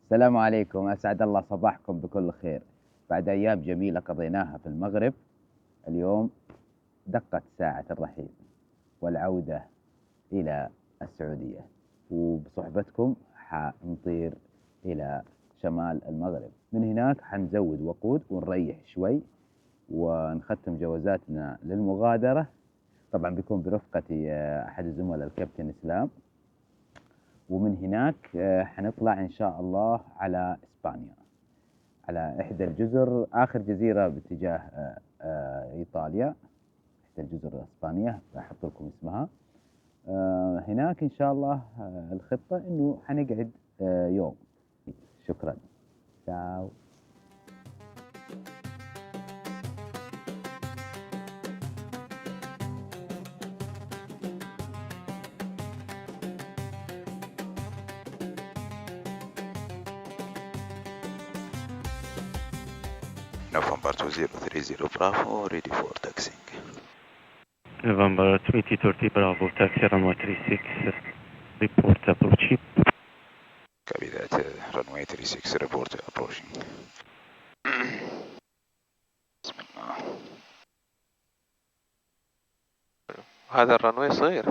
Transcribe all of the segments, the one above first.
السلام عليكم، أسعد الله صباحكم بكل خير. بعد أيام جميلة قضيناها في المغرب، اليوم دقت ساعة الرحيل والعودة إلى السعودية، وبصحبتكم حنطير إلى شمال المغرب. من هناك حنزود وقود ونريح شوي ونختم جوازاتنا للمغادرة. طبعا بيكون برفقتي أحد الزملاء الكابتن إسلام، ومن هناك حنطلع إن شاء الله على إسبانيا، على إحدى الجزر، آخر جزيرة باتجاه إيطاليا، إحدى الجزر الإسبانية بحط لكم اسمها. هناك إن شاء الله الخطة إنه حنقعد يوم. شكرا. تشاو. November 2030 Bravo, ready for taxiing. November 2030 Bravo, taxi runway 36, report approaching. Copy that, runway 36, report approaching. بسم الله. هذا الرنوي صغير.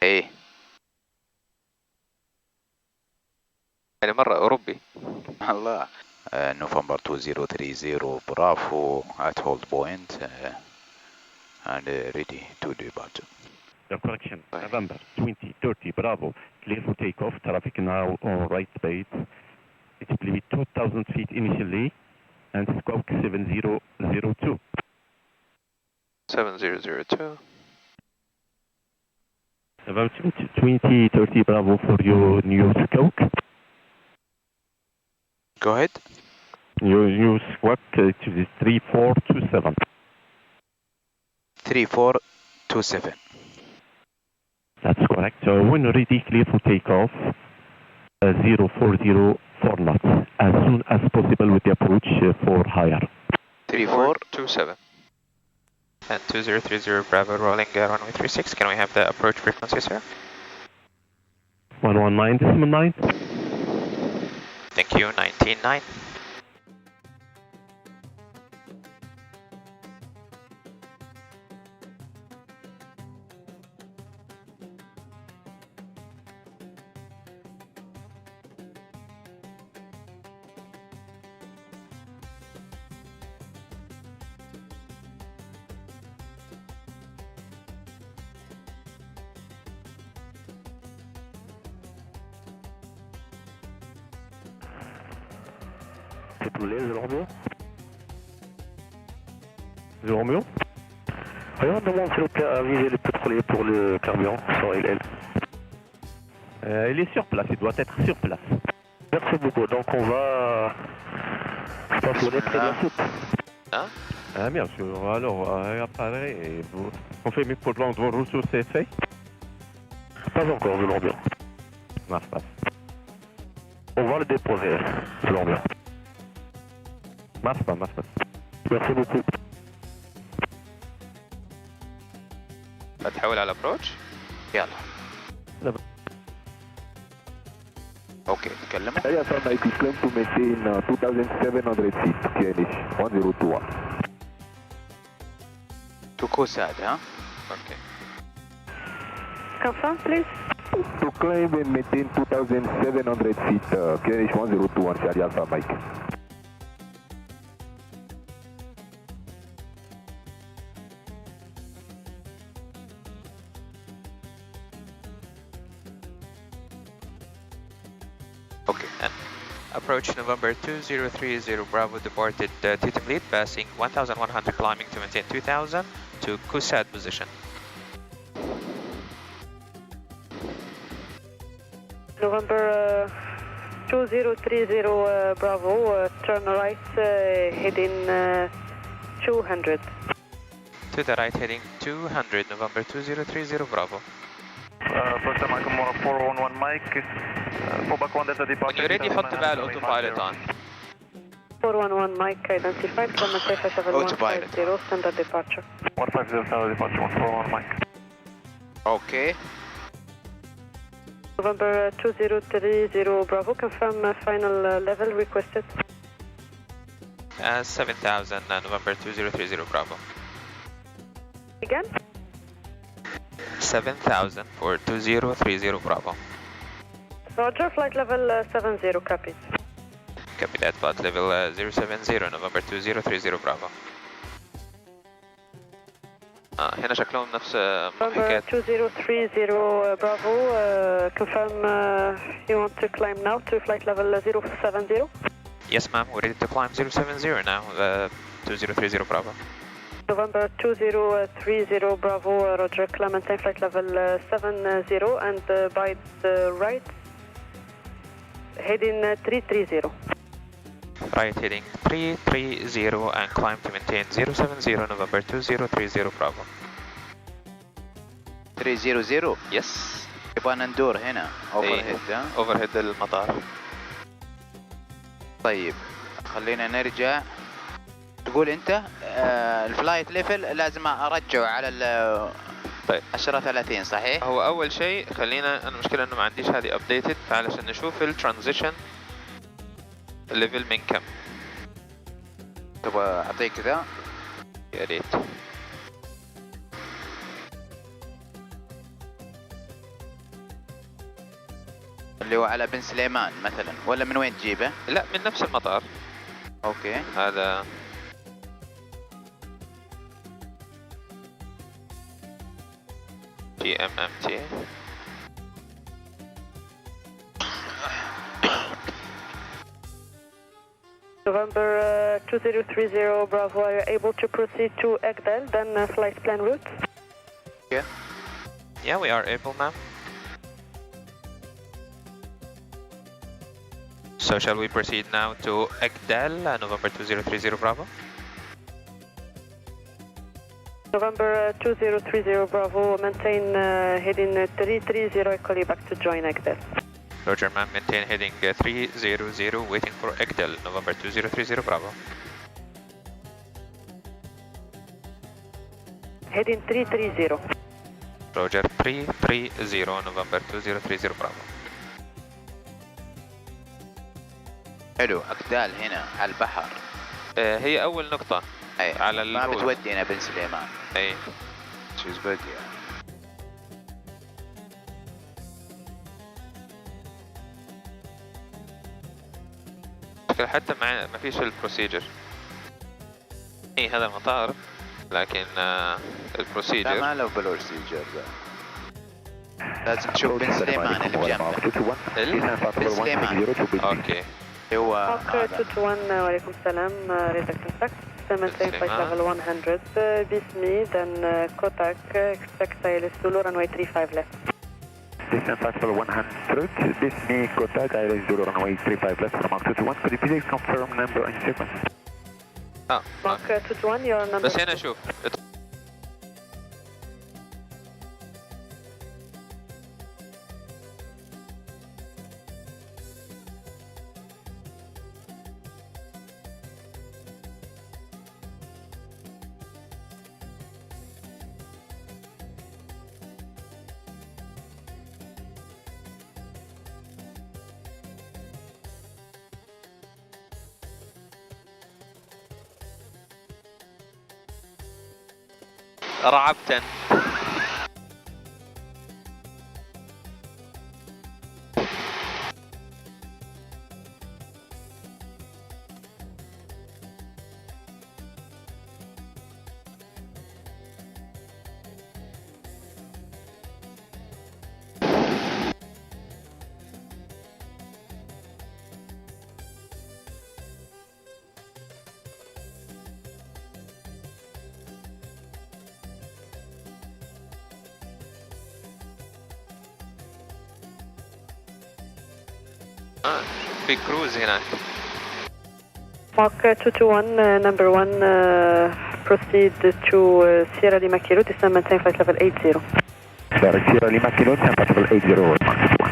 ايه يعني مرة أوروبي. الله. November 2030 Bravo at hold point and ready to depart. Correction, November 2030 Bravo, clear for takeoff, traffic now on right base. It will be 2,000 feet initially and squawk 7002. 7002. November 2030 Bravo for your new squawk. Go ahead. Your new squawk is 3427. 3427. That's correct. So when ready, clear for takeoff, 040 for knots, as soon as possible with the approach for higher. 3427. And 2030 Bravo rolling runway 36. Can we have the approach frequency, sir? 119.9. Thank you, 199. Romeo. On demande s'il vous plaît à viser le pétrolier pour le carburant sur LL. Il est sur place, il doit être sur place. Merci beaucoup, donc on va stationner près de la soute. Hein? Ah bien sûr, alors appareil, et vous confirmez pour le vos ressources c'est fait? Pas encore, je l'en bien. Marche pas. On va le déposer, je l'en bien. Marche pas. Merci beaucoup. هتحول على approach؟ يلا. اوكي تكلموا. Yes, sir, Mike, claim to maintain 2,700 feet, Kienish, 1021. To Kusad, huh? Okay. Confirm, please. To claim and maintain 2,700 feet, Kienish 1021, Charlie Alpha Mike. Okay, and approach November 2030 Bravo departed Teton lead, passing 1,100 climbing to maintain 2,000 to Kusad position. November 2030 Bravo, turn right heading 200. To the right heading 200, November 2030 Bravo. First time I come on 411 Mike, fall back 1 Delta departure. When you're ready, حط بقى الاوتوبايلوت on. 411 Mike identified from Masafa 7150, standard departure. 150 standard departure, 141 Mike. اوكي. November 2030 Bravo, confirm final level requested. 7000, November 2030 Bravo. Again? 7000 for 2030 Bravo. Roger, flight level 70, copy. Copy that, flight level 070, November 2030 Bravo. هنا شكلهم نفس November 2030 Bravo, confirm you want to climb now to flight level 070? Yes ma'am, we're ready to climb 070 now, 2030 Bravo. November 2030 Bravo, Roger, Clementine, flight level 70 and by the right, heading 330. Right heading 330 and climb to maintain 070 November 2030 Bravo. 300. Yes. يبغى ندور هنا overhead. overhead المطار. طيب خلينا نرجع. تقول انت الفلايت ليفل لازم ارجعه على طيب 10:30 صحيح؟ هو اول شيء خلينا، انا المشكله انه ما عنديش هذه ابديتد، فعلشان نشوف الترانزيشن الليفل من كم. تبغى اعطيك ذا؟ يا ريت. اللي هو على بن سليمان مثلا، ولا من وين تجيبه؟ لا من نفس المطار. اوكي هذا GMMT. November 2030 Bravo, are you able to proceed to Agdal, then flight plan route? Yeah, we are able, ma'am. So shall we proceed now to Agdal, November 2030 Bravo? November 2030 Bravo, maintain heading 330, I call you back to join Agdal. Roger, ma'am, maintain heading 300, waiting for Agdal, November 2030 Bravo. Heading 330. Roger, 330, November 2030 Bravo. حلو. أكدال هنا على البحر. هي أول نقطة. أي على ما الروت. بتودينا بن سليمان. أي. She's good yeah. حتى ما فيش البروسيجر. اي هذا المطار، لكن البروسيجر ما له بروسيجر. لازم تشوف بن سليمان اللي بجنبه. بن سليمان. اوكي. هو تطوان وعليكم السلام. ريدك كونتاكت 7 flight level 100 باسمي then contact expect ILS Zulu runway 35 left. Descent flight level 100, this me contact ILS Zulu runway 35 left from Mark 21. Could you please confirm number and sequence? Mark 21 your number. بس هنا شوف رعبتن. في كروز هناك. Mark 221 number 1 proceed to Sierra Lima Kilo, descend maintain flight level 80. Sorry, Sierra Lima Kilo, descent flight level 80, Mark 21.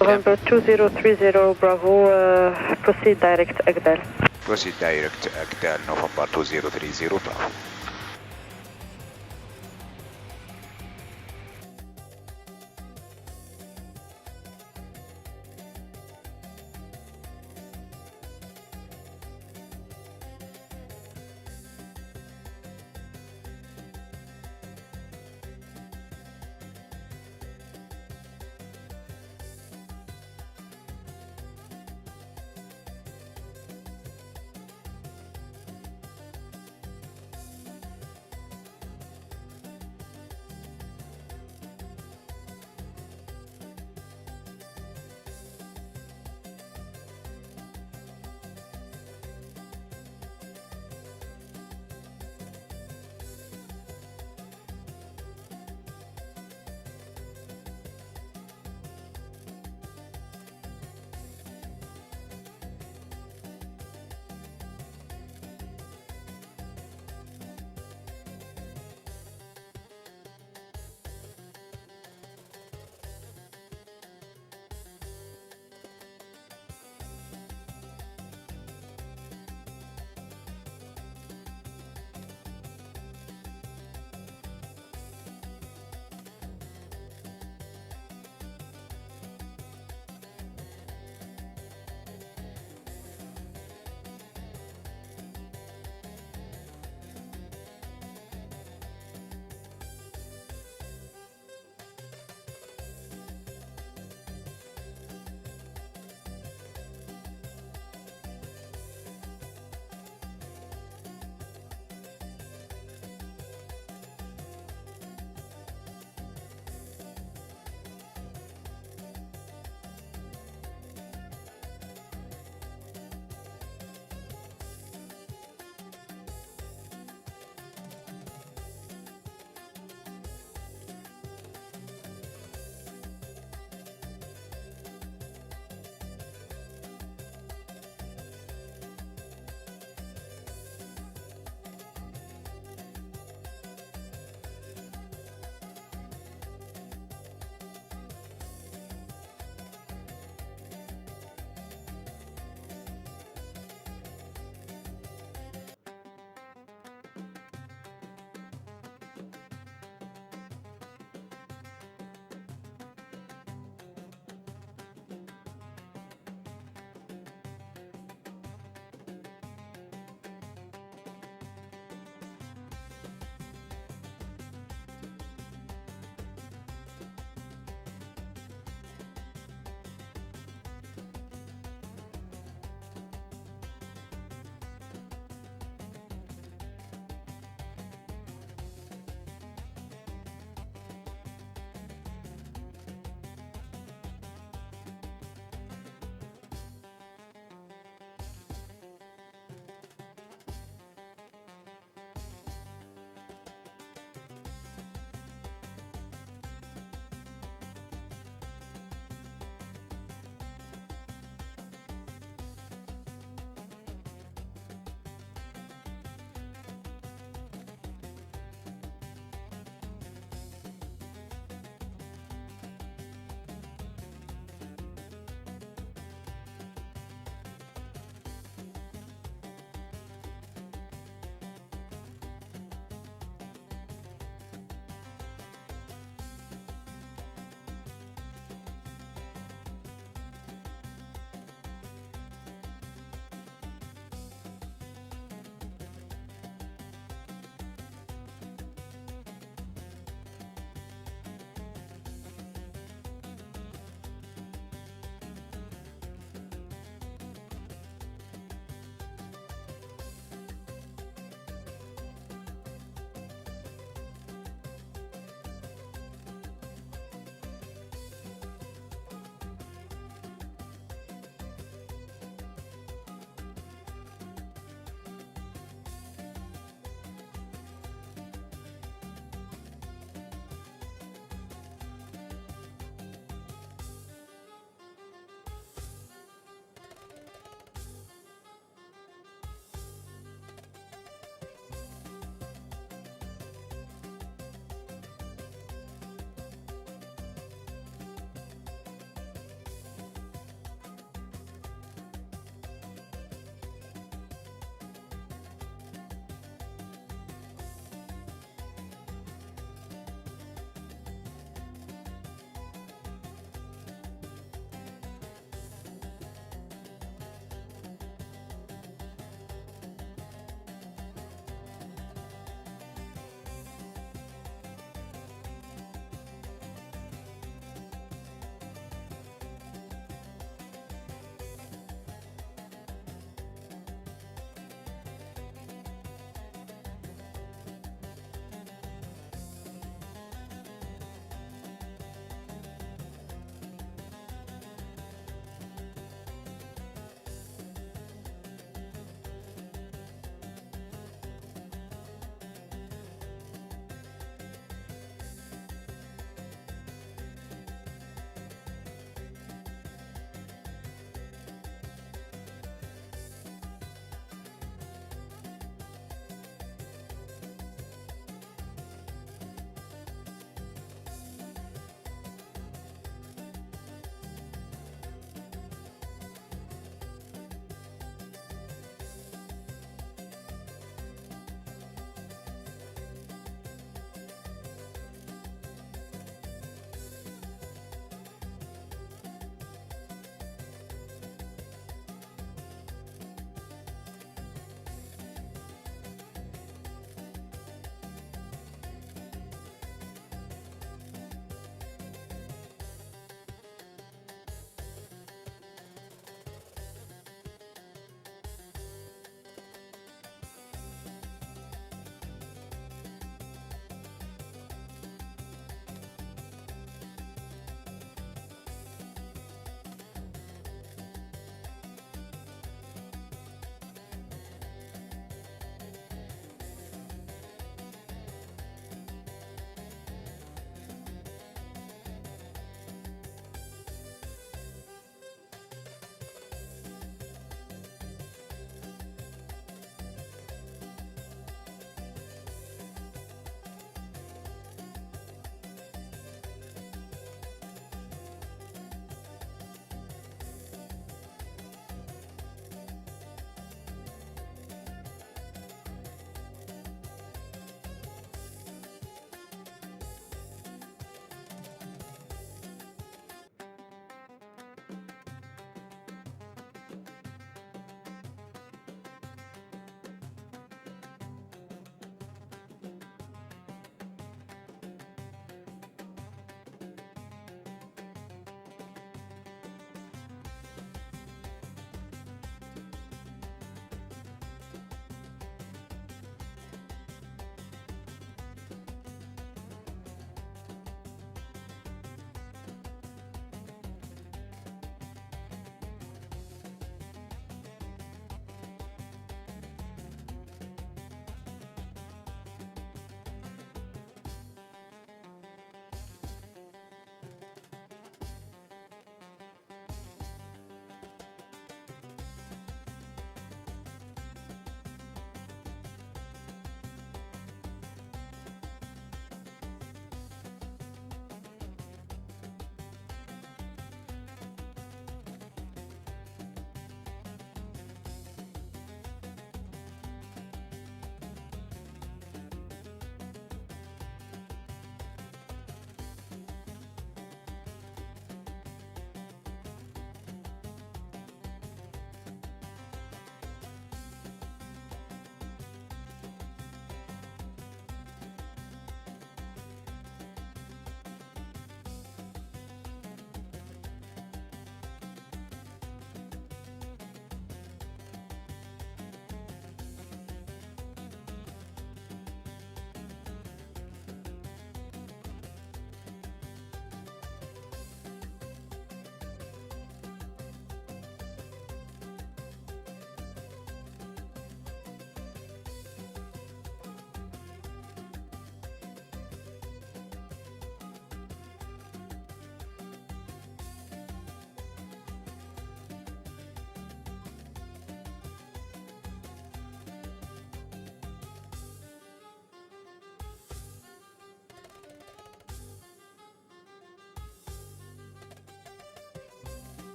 November 2030 Bravo, proceed direct Agdal. proceed direct Agdal November 2030 Bravo.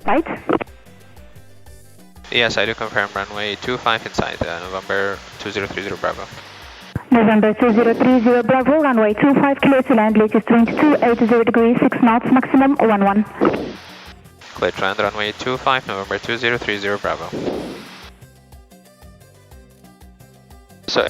Right? Yes, I do confirm runway 25 inside, November 2030 Bravo. November 2030 Bravo, runway 25 clear to land, latest 2280 degrees, 6 knots, maximum 11. Clear to land, runway 25, November 2030 Bravo. So.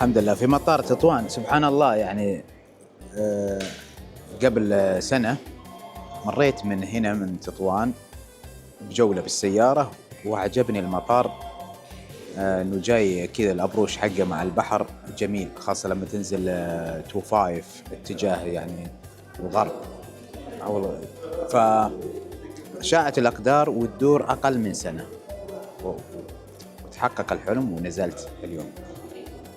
الحمد لله في مطار تطوان. سبحان الله يعني قبل سنة مريت من هنا من تطوان بجولة بالسيارة وعجبني المطار، انه جاي كذا الابروش حقه مع البحر جميل، خاصة لما تنزل 25 اتجاه يعني الغرب. فشاءت الأقدار وتدور أقل من سنة وتحقق الحلم ونزلت اليوم.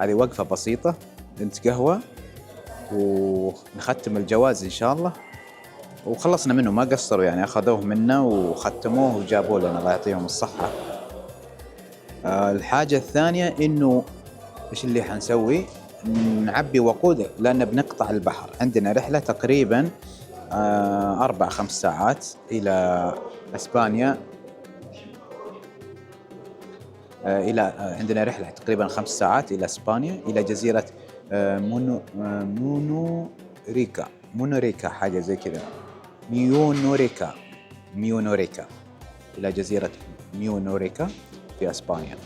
هذه وقفة بسيطة نتقهوى ونختم الجواز إن شاء الله، وخلصنا منه ما قصروا يعني، أخذوه منا وختموه وجابوه لنا الله يعطيهم الصحة. الحاجة الثانية إنه إيش اللي حنسوي؟ نعبي وقود لأن بنقطع البحر. عندنا رحلة تقريبا 4-5 ساعات إلى إسبانيا. عندنا رحلة تقريبا 5 ساعات إلى إسبانيا، إلى جزيرة مونوريكا حاجة زي كذا، ميونوريكا إلى جزيرة ميونوريكا في إسبانيا.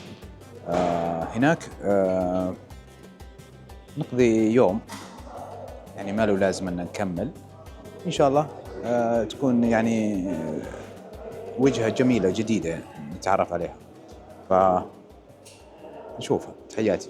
هناك نقضي يوم يعني ما له لازم أن نكمل إن شاء الله. تكون يعني وجهة جميلة جديدة نتعرف عليها، فنشوفها. تحياتي.